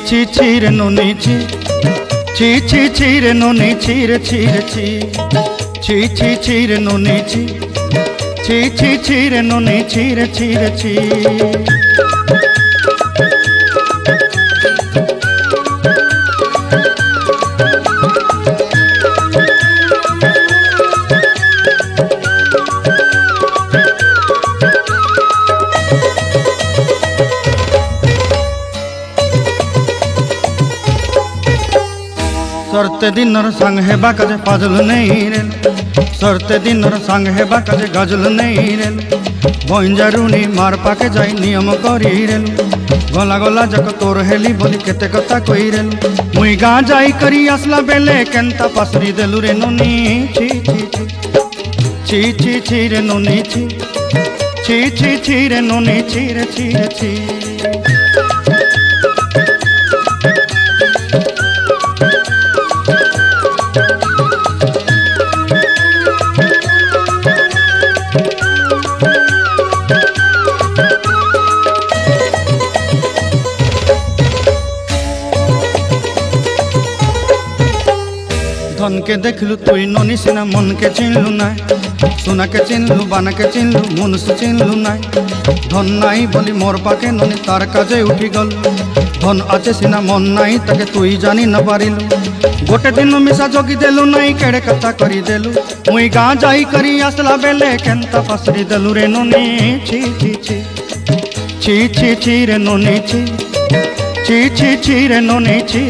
ची ची रे नोनी ची ची रे नोनी ची रे ची रे ची रे नोनी ची ची रे नोनी ची रे ची सरते दिनर संग हेबा काजे पाजल नहीं रेल सरते दिनर संग हेबा काजे गजल नहीं रेल बंजारुनी मार पाके जाई नियम करी रेल गला गला जक तोर हेली बोली केते कथा कई रेल मुई गाँ जाई करी आसला बेले केंता पासरी देलु रे नोनी ची ची रे नोनी ची रे नोनी ची ची धन के देखलु तुई नोनी सिना मन के चिन्हलु नाय सोना के चिन्हलु बाना के चिन्हलु मनुष्य चिन्हलु नाय धन नाई बोली मोर पाके नोनी तार काजे उठी गल धन आचे सिना मन नाई ताके तुई जानी न पारिलु गोटे दिन मिसा जोगी देलु नाई केड़े कथा करी देलु मुई गाँ जाई करी आसला बेले केंता पासरी देलु रे नोनी ची रे नोनी ची रे नोनी ची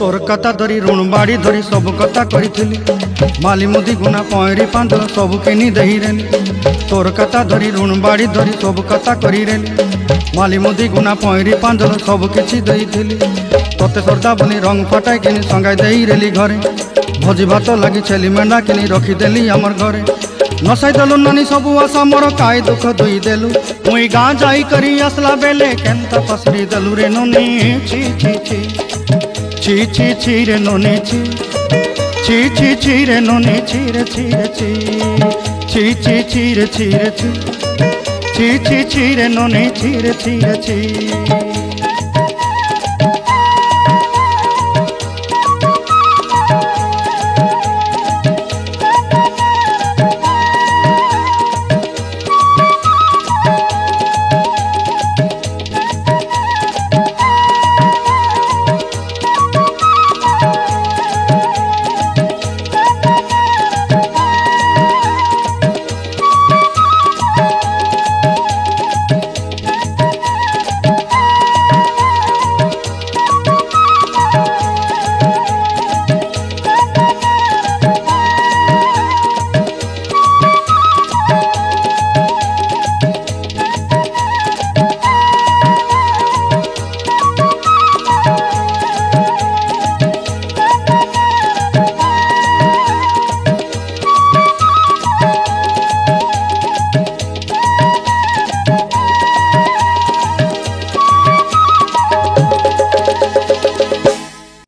तोर कथा धरी ऋण बाड़ी धरी सब कथा करी माली मुदी गुना पहरी पांदल सब किनी दही रेली तोर कथा धरी ऋण बाड़ी धरी सब कथा करी रेली माली मुदी गुना पहरी पांदल सब किछि दही थिली तोते सरदा बनी रंग फटाई किनी संगाई दही रेली घरे भोजी भात लगी छेली मेंढा किनी रखी देली हमर घरे नसाई देलु नानी सबु आशा मोर काय दुख दुई देलु मुई गाँ जाई करी आसला बेले केंता पसरी देलु रे नोनी ची रे नोनी ची रे नोनी ची रे ची रे नोनी ची